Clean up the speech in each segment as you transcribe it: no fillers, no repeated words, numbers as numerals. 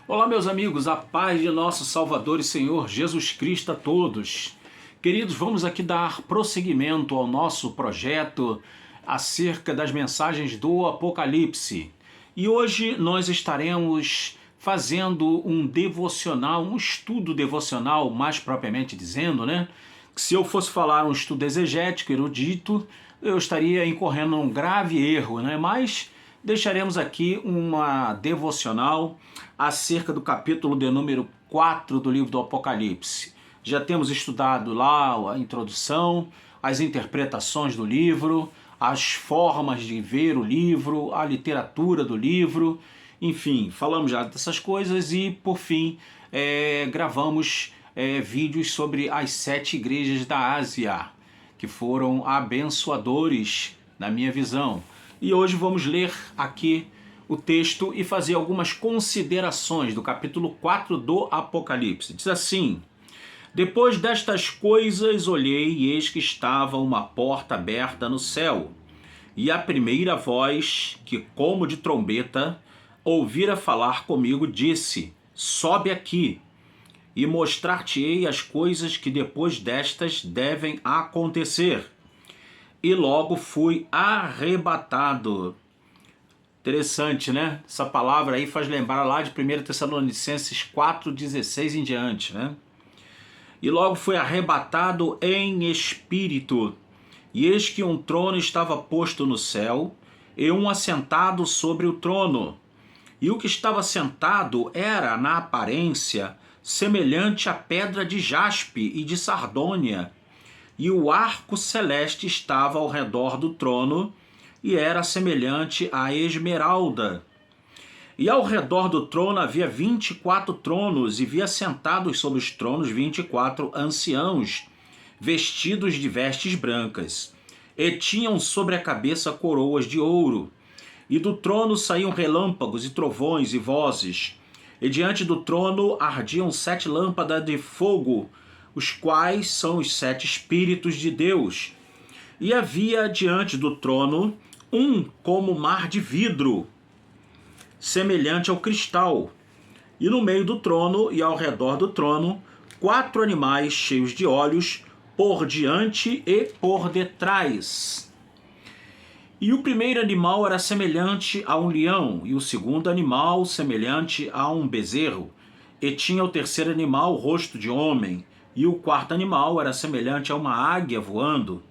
Olá, meus amigos, a paz de nosso Salvador e Senhor Jesus Cristo a todos. Queridos, vamos aqui dar prosseguimento ao nosso projeto acerca das mensagens do Apocalipse. E hoje nós estaremos fazendo um devocional, um estudo devocional, mais propriamente dizendo, né? Que se eu fosse falar um estudo exegético, erudito, eu estaria incorrendo num grave erro, né? Mas deixaremos aqui uma devocional acerca do capítulo de número 4 do livro do Apocalipse. Já temos estudado lá a introdução, as interpretações do livro, as formas de ver o livro, a literatura do livro, enfim, falamos já dessas coisas e, por fim, gravamos vídeos sobre as 7 igrejas da Ásia, que foram abençoadores na minha visão. E hoje vamos ler aqui o texto e fazer algumas considerações do capítulo 4 do Apocalipse. Diz assim: depois destas coisas olhei e eis que estava uma porta aberta no céu, e a primeira voz, que como de trombeta, ouvira falar comigo, disse: sobe aqui, e mostrar-te-ei as coisas que depois destas devem acontecer. E logo fui arrebatado. Interessante, né? Essa palavra aí faz lembrar lá de 1 Tessalonicenses 4,16 em diante, né? E logo fui arrebatado em espírito, e eis que um trono estava posto no céu, e um assentado sobre o trono. E o que estava sentado era, na aparência, semelhante à pedra de jaspe e de sardônia, e o arco celeste estava ao redor do trono, e era semelhante à esmeralda. E ao redor do trono havia 24 tronos, e via sentados sobre os tronos 24 anciãos, vestidos de vestes brancas, e tinham sobre a cabeça coroas de ouro. E do trono saíam relâmpagos e trovões e vozes, e diante do trono ardiam 7 lâmpadas de fogo, os quais são os 7 Espíritos de Deus. E havia diante do trono um como mar de vidro, semelhante ao cristal. E no meio do trono e ao redor do trono, 4 animais cheios de olhos, por diante e por detrás. E o primeiro animal era semelhante a um leão, e o segundo animal semelhante a um bezerro. E tinha o terceiro animal o rosto de homem, e o quarto animal era semelhante a uma águia voando.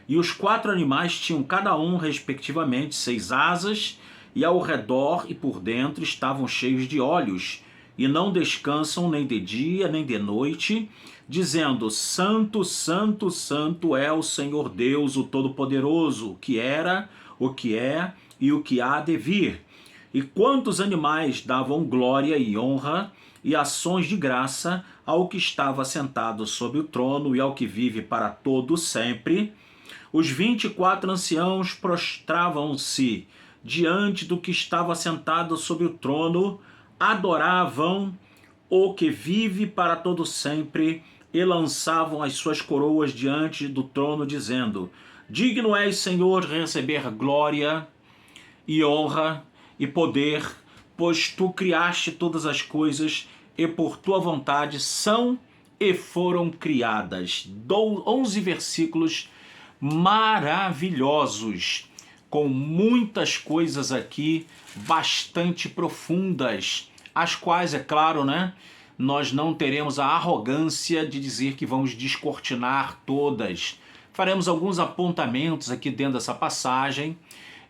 E os 4 animais tinham cada um, respectivamente, 6 asas, e ao redor e por dentro estavam cheios de olhos, e não descansam nem de dia nem de noite, dizendo: Santo, Santo, Santo é o Senhor Deus, o Todo-Poderoso, o que era, o que é e o que há de vir. E quantos animais davam glória e honra e ações de graça ao que estava sentado sobre o trono e ao que vive para todo sempre. Os 24 anciãos prostravam-se diante do que estava sentado sobre o trono, adoravam o que vive para todo sempre e lançavam as suas coroas diante do trono, dizendo: digno és, Senhor, receber glória e honra e poder, pois tu criaste todas as coisas e por tua vontade são e foram criadas. 11 versículos maravilhosos, com muitas coisas aqui bastante profundas, as quais, é claro, né, nós não teremos a arrogância de dizer que vamos descortinar todas. Faremos alguns apontamentos aqui dentro dessa passagem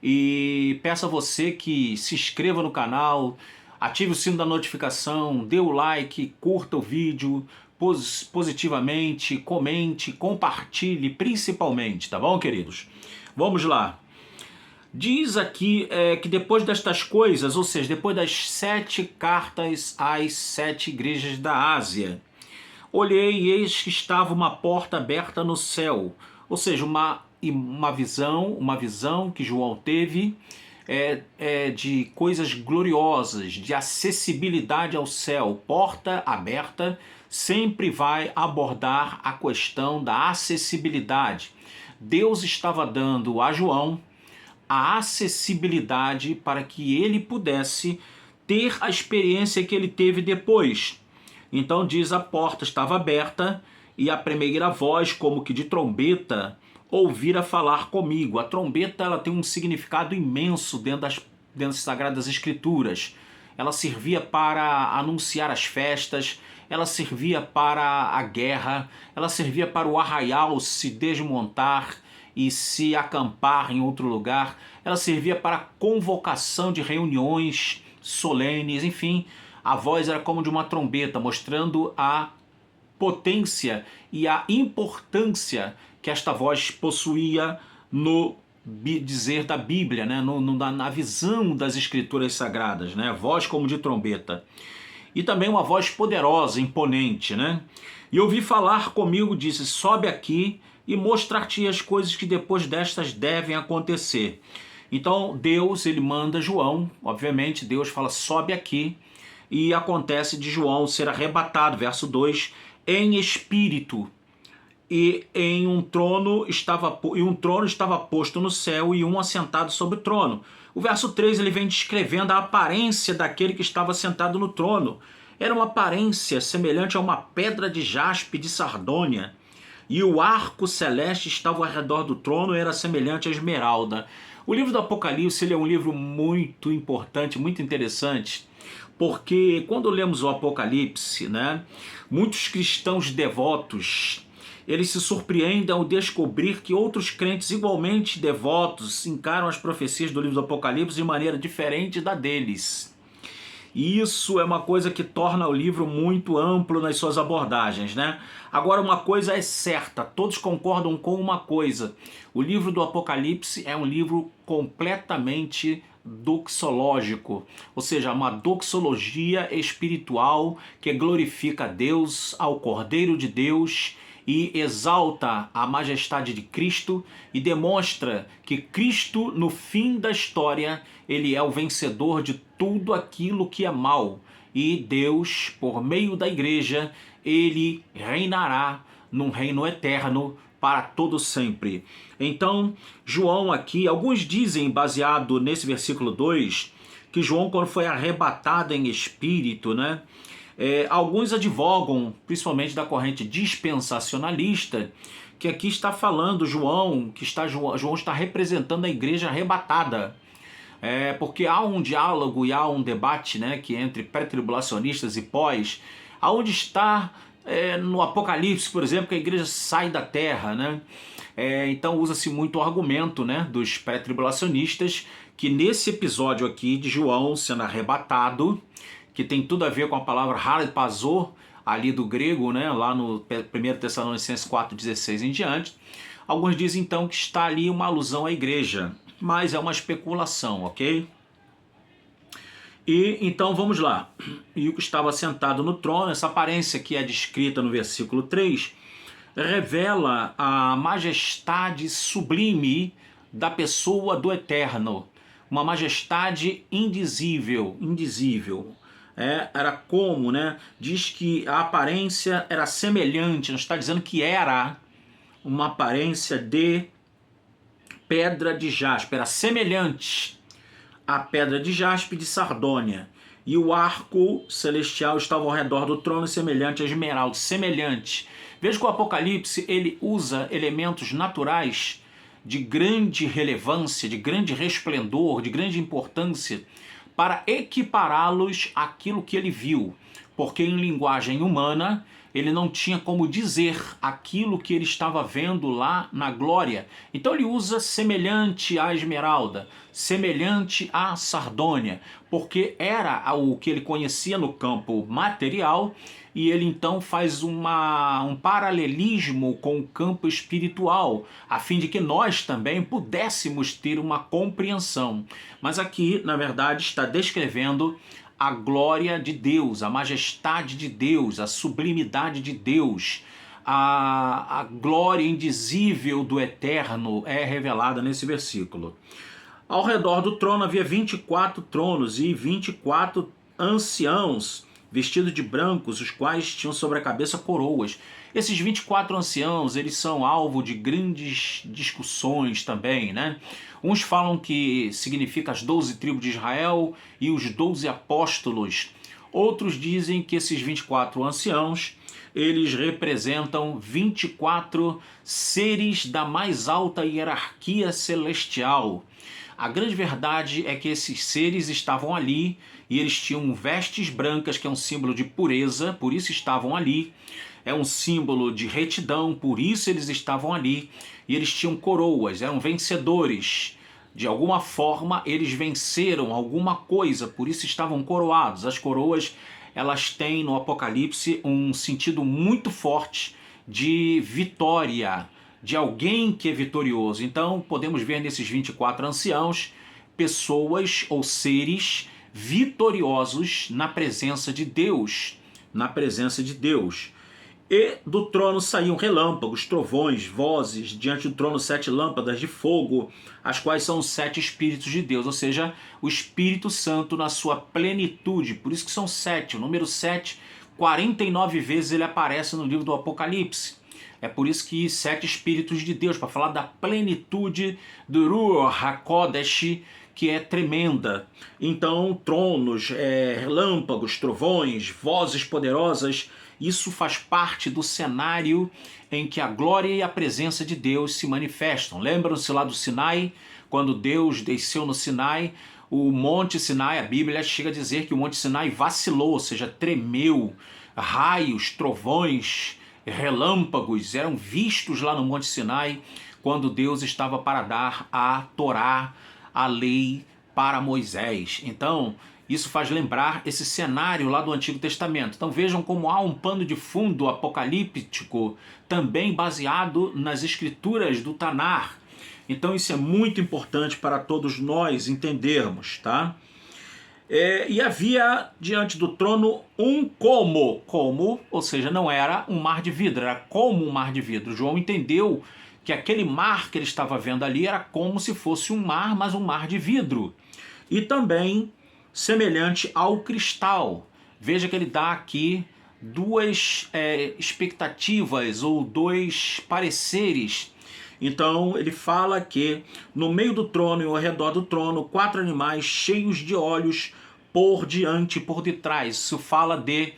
e peço a você que se inscreva no canal, ative o sino da notificação, dê o like, curta o vídeo positivamente, comente, compartilhe principalmente, tá bom, queridos? Vamos lá. Diz aqui que depois destas coisas, ou seja, depois das 7 cartas às 7 igrejas da Ásia, olhei e eis que estava uma porta aberta no céu, ou seja, uma visão que João teve de coisas gloriosas, de acessibilidade ao céu. Porta aberta sempre vai abordar a questão da acessibilidade. Deus estava dando a João a acessibilidade para que ele pudesse ter a experiência que ele teve depois. Então diz: a porta estava aberta e a primeira voz, como que de trombeta, ouvira falar comigo. A trombeta, ela tem um significado imenso dentro das Sagradas Escrituras. Ela servia para anunciar as festas, ela servia para a guerra, ela servia para o arraial se desmontar e se acampar em outro lugar, ela servia para a convocação de reuniões solenes, enfim. A voz era como de uma trombeta, mostrando a potência e a importância que esta voz possuía no dizer da Bíblia, né? Na visão das Escrituras Sagradas, né? Voz como de trombeta. E também uma voz poderosa, imponente, né? E ouvi falar comigo, disse: sobe aqui e mostrar-te as coisas que depois destas devem acontecer. Então Deus, ele manda João, obviamente Deus fala: sobe aqui, e acontece de João ser arrebatado, verso 2, em espírito, e um trono estava posto no céu e um assentado sobre o trono. O verso 3 ele vem descrevendo a aparência daquele que estava sentado no trono. Era uma aparência semelhante a uma pedra de jaspe de sardônia, e o arco celeste estava ao redor do trono, era semelhante a esmeralda. O livro do Apocalipse ele é um livro muito importante, muito interessante, porque quando lemos o Apocalipse, né, muitos cristãos devotos, eles se surpreendem ao descobrir que outros crentes igualmente devotos encaram as profecias do livro do Apocalipse de maneira diferente da deles. E isso é uma coisa que torna o livro muito amplo nas suas abordagens, né? Agora, uma coisa é certa, todos concordam com uma coisa: o livro do Apocalipse é um livro completamente doxológico, ou seja, uma doxologia espiritual que glorifica a Deus, ao Cordeiro de Deus, e exalta a majestade de Cristo e demonstra que Cristo, no fim da história, ele é o vencedor de tudo aquilo que é mal. E Deus, por meio da igreja, ele reinará num reino eterno para todo sempre. Então, João aqui, alguns dizem, baseado nesse versículo 2, que João, quando foi arrebatado em espírito, né? Alguns advogam, principalmente da corrente dispensacionalista, que aqui está falando João está representando a igreja arrebatada. Porque há um diálogo e há um debate, né, que entre pré-tribulacionistas e pós, aonde está no Apocalipse, por exemplo, que a igreja sai da terra, né? Então usa-se muito o argumento, né, dos pré-tribulacionistas, que nesse episódio aqui de João sendo arrebatado, que tem tudo a ver com a palavra harpazo, ali do grego, né, lá no 1 Tessalonicenses 4,16 em diante. Alguns dizem então que está ali uma alusão à igreja, mas é uma especulação, ok? E então vamos lá. E o que estava sentado no trono, essa aparência que é descrita no versículo 3, revela a majestade sublime da pessoa do Eterno, uma majestade indizível. Era como, né? Diz que a aparência era semelhante, não está dizendo que era uma aparência de pedra de jaspe, era semelhante à pedra de jaspe de sardônia, e o arco celestial estava ao redor do trono, semelhante a esmeralda, semelhante. Veja que o Apocalipse ele usa elementos naturais de grande relevância, de grande resplendor, de grande importância, para equipará-los àquilo que ele viu, porque em linguagem humana ele não tinha como dizer aquilo que ele estava vendo lá na glória. Então ele usa semelhante à esmeralda, semelhante à sardônia, porque era o que ele conhecia no campo material, e ele então faz um paralelismo com o campo espiritual, a fim de que nós também pudéssemos ter uma compreensão. Mas aqui, na verdade, está descrevendo a glória de Deus, a majestade de Deus, a sublimidade de Deus, a glória indizível do Eterno é revelada nesse versículo. Ao redor do trono havia 24 tronos e 24 anciãos vestidos de brancos, os quais tinham sobre a cabeça coroas. Esses 24 anciãos, eles são alvo de grandes discussões também, né? Uns falam que significa as 12 tribos de Israel e os 12 apóstolos. Outros dizem que esses 24 anciãos, eles representam 24 seres da mais alta hierarquia celestial. A grande verdade é que esses seres estavam ali e eles tinham vestes brancas, que é um símbolo de pureza, por isso estavam ali. É um símbolo de retidão, por isso eles estavam ali. E eles tinham coroas, eram vencedores. De alguma forma eles venceram alguma coisa, por isso estavam coroados. As coroas, elas têm no Apocalipse um sentido muito forte de vitória, de alguém que é vitorioso. Então podemos ver nesses 24 anciãos pessoas ou seres vitoriosos na presença de Deus, na presença de Deus. E do trono saíam relâmpagos, trovões, vozes, diante do trono 7 lâmpadas de fogo, as quais são os 7 Espíritos de Deus, ou seja, o Espírito Santo na sua plenitude. Por isso que são 7, o número 7, 49 vezes ele aparece no livro do Apocalipse. É por isso que 7 Espíritos de Deus, para falar da plenitude do Ruach HaKodesh, que é tremenda. Então, tronos, relâmpagos, trovões, vozes poderosas, isso faz parte do cenário em que a glória e a presença de Deus se manifestam. Lembram-se lá do Sinai? Quando Deus desceu no Sinai, o Monte Sinai, a Bíblia chega a dizer que o Monte Sinai vacilou, ou seja, tremeu. Raios, trovões, relâmpagos eram vistos lá no Monte Sinai quando Deus estava para dar a Torá, a lei para Moisés. Então, isso faz lembrar esse cenário lá do Antigo Testamento. Então vejam como há um pano de fundo apocalíptico também baseado nas escrituras do Tanar. Então isso é muito importante para todos nós entendermos, tá? E havia diante do trono um como, ou seja, não era um mar de vidro, era como um mar de vidro. João entendeu que aquele mar que ele estava vendo ali era como se fosse um mar, mas um mar de vidro. E também semelhante ao cristal. Veja que ele dá aqui duas expectativas ou dois pareceres. Então ele fala que no meio do trono e ao redor do trono 4 animais cheios de olhos por diante e por detrás. Isso fala de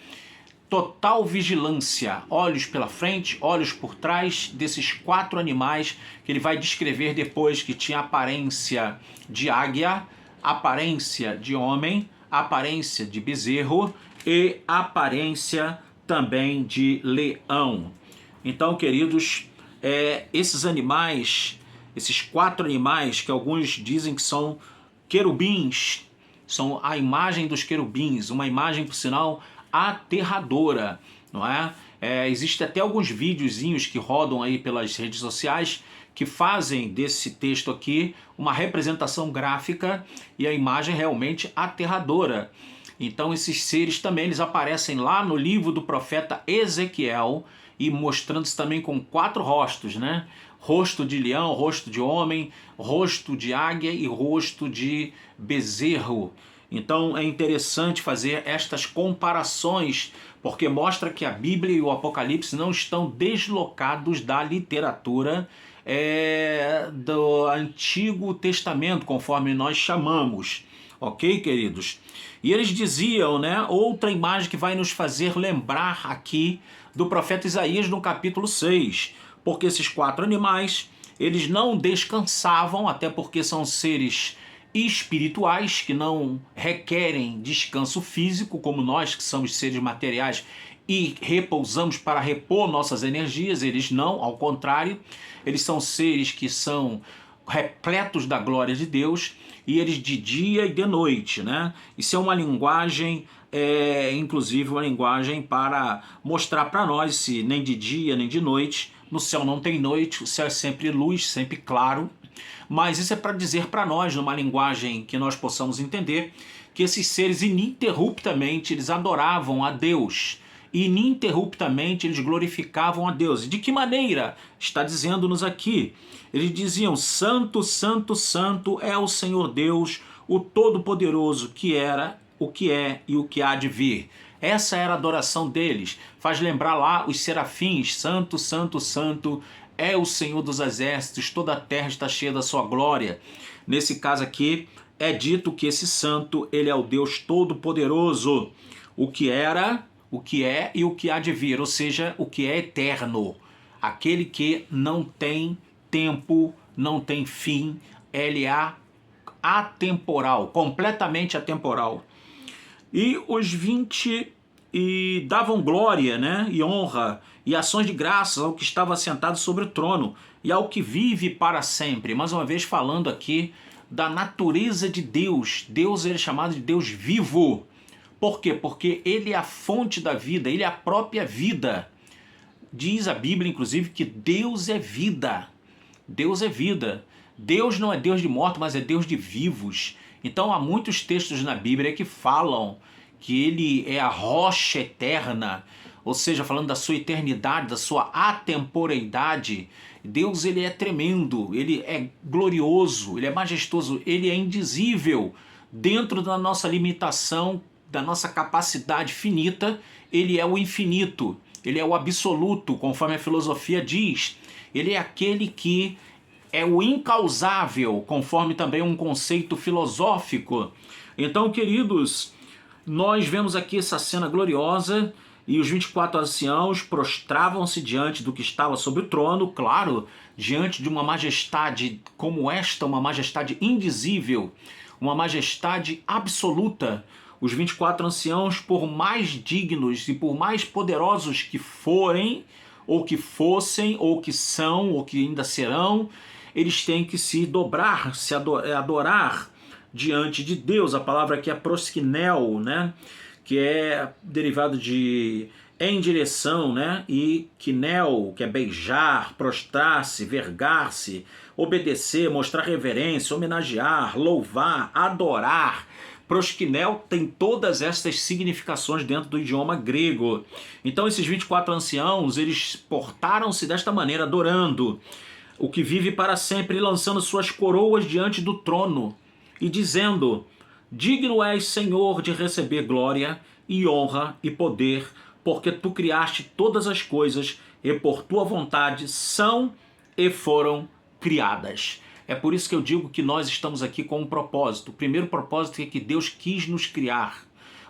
total vigilância, olhos pela frente, olhos por trás desses 4 animais que ele vai descrever depois, que tinha aparência de águia, aparência de homem, aparência de bezerro e aparência também de leão. Então, queridos, esses animais, esses 4 animais que alguns dizem que são querubins, são a imagem dos querubins, uma imagem, por sinal, aterradora, não é? Existem até alguns videozinhos que rodam aí pelas redes sociais que fazem desse texto aqui uma representação gráfica e a imagem realmente aterradora. Então esses seres também eles aparecem lá no livro do profeta Ezequiel e mostrando-se também com 4 rostos, né? Rosto de leão, rosto de homem, rosto de águia e rosto de bezerro. Então é interessante fazer estas comparações, porque mostra que a Bíblia e o Apocalipse não estão deslocados da literatura do Antigo Testamento, conforme nós chamamos. Ok, queridos? E eles diziam, né, outra imagem que vai nos fazer lembrar aqui do profeta Isaías no capítulo 6, porque esses 4 animais, eles não descansavam, até porque são seres espirituais que não requerem descanso físico, como nós que somos seres materiais e repousamos para repor nossas energias. Eles não, ao contrário, eles são seres que são repletos da glória de Deus, e eles de dia e de noite, né? Isso é uma linguagem, inclusive uma linguagem para mostrar para nós se nem de dia nem de noite, no céu não tem noite, o céu é sempre luz, sempre claro. Mas isso é para dizer para nós, numa linguagem que nós possamos entender, que esses seres ininterruptamente eles adoravam a Deus, ininterruptamente eles glorificavam a Deus. E de que maneira? Está dizendo-nos aqui. Eles diziam: Santo, Santo, Santo é o Senhor Deus, o Todo-Poderoso, que era, o que é e o que há de vir. Essa era a adoração deles. Faz lembrar lá os serafins, santo, santo, santo é o Senhor dos exércitos, toda a terra está cheia da sua glória. Nesse caso aqui, é dito que esse santo, ele é o Deus Todo-Poderoso, o que era, o que é e o que há de vir, ou seja, o que é eterno, aquele que não tem tempo, não tem fim, ele é atemporal, completamente atemporal. E os 20 e davam glória, né, e honra e ações de graças ao que estava sentado sobre o trono e ao que vive para sempre. Mais uma vez falando aqui da natureza de Deus. Deus é chamado de Deus vivo. Por quê? Porque ele é a fonte da vida, ele é a própria vida. Diz a Bíblia, inclusive, que Deus é vida. Deus é vida. Deus não é Deus de mortos, mas é Deus de vivos. Então há muitos textos na Bíblia que falam que ele é a rocha eterna, ou seja, falando da sua eternidade, da sua atemporeidade. Deus, ele é tremendo, ele é glorioso, ele é majestoso, ele é indizível. Dentro da nossa limitação, da nossa capacidade finita, ele é o infinito, ele é o absoluto, conforme a filosofia diz. Ele é aquele que é o incausável, conforme também um conceito filosófico. Então, queridos, nós vemos aqui essa cena gloriosa e os 24 anciãos prostravam-se diante do que estava sobre o trono, claro, diante de uma majestade como esta, uma majestade indizível, uma majestade absoluta. Os 24 anciãos, por mais dignos e por mais poderosos que forem, ou que fossem, ou que são, ou que ainda serão, eles têm que se dobrar, se adorar diante de Deus. A palavra aqui é proskinel, né? Que é derivado de em direção, né? E kinel, que é beijar, prostrar-se, vergar-se, obedecer, mostrar reverência, homenagear, louvar, adorar. Proskinel tem todas estas significações dentro do idioma grego. Então esses 24 anciãos, eles portaram-se desta maneira, adorando o que vive para sempre, lançando suas coroas diante do trono e dizendo: digno és, Senhor, de receber glória e honra e poder, porque tu criaste todas as coisas e por tua vontade são e foram criadas. É por isso que eu digo que nós estamos aqui com um propósito. O primeiro propósito é que Deus quis nos criar.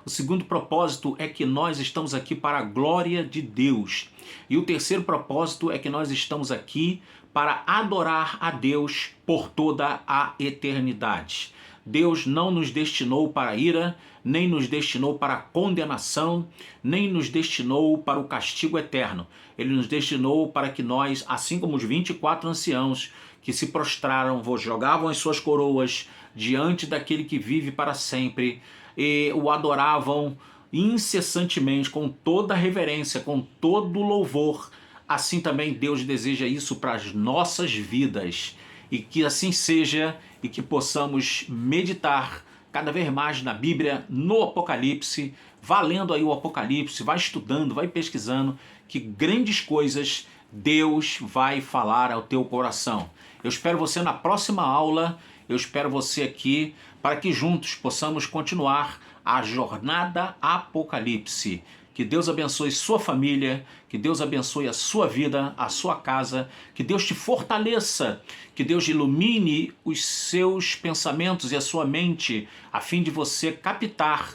O segundo propósito é que nós estamos aqui para a glória de Deus. E o terceiro propósito é que nós estamos aqui para adorar a Deus por toda a eternidade. Deus não nos destinou para a ira, nem nos destinou para a condenação, nem nos destinou para o castigo eterno. Ele nos destinou para que nós, assim como os 24 anciãos que se prostraram, jogavam as suas coroas diante daquele que vive para sempre e o adoravam incessantemente, com toda reverência, com todo louvor. Assim também Deus deseja isso para as nossas vidas. E que assim seja, e que possamos meditar cada vez mais na Bíblia, no Apocalipse, vá lendo aí o Apocalipse, vai estudando, vai pesquisando, que grandes coisas Deus vai falar ao teu coração. Eu espero você na próxima aula, eu espero você aqui, para que juntos possamos continuar a jornada Apocalipse. Que Deus abençoe sua família, que Deus abençoe a sua vida, a sua casa, que Deus te fortaleça, que Deus ilumine os seus pensamentos e a sua mente, a fim de você captar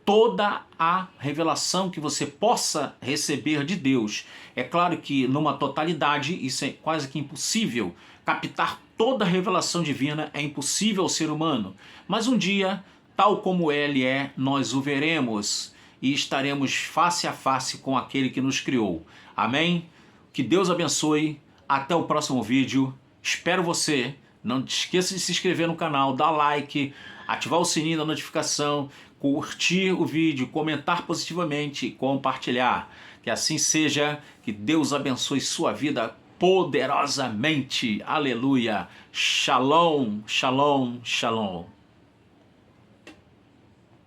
toda a revelação que você possa receber de Deus. É claro que numa totalidade isso é quase que impossível. Captar toda a revelação divina é impossível ao ser humano. Mas um dia, tal como ele é, nós o veremos e estaremos face a face com aquele que nos criou. Amém? Que Deus abençoe. Até o próximo vídeo. Espero você. Não esqueça de se inscrever no canal, dar like, ativar o sininho da notificação, curtir o vídeo, comentar positivamente e compartilhar. Que assim seja. Que Deus abençoe sua vida poderosamente. Aleluia. Shalom, shalom, shalom.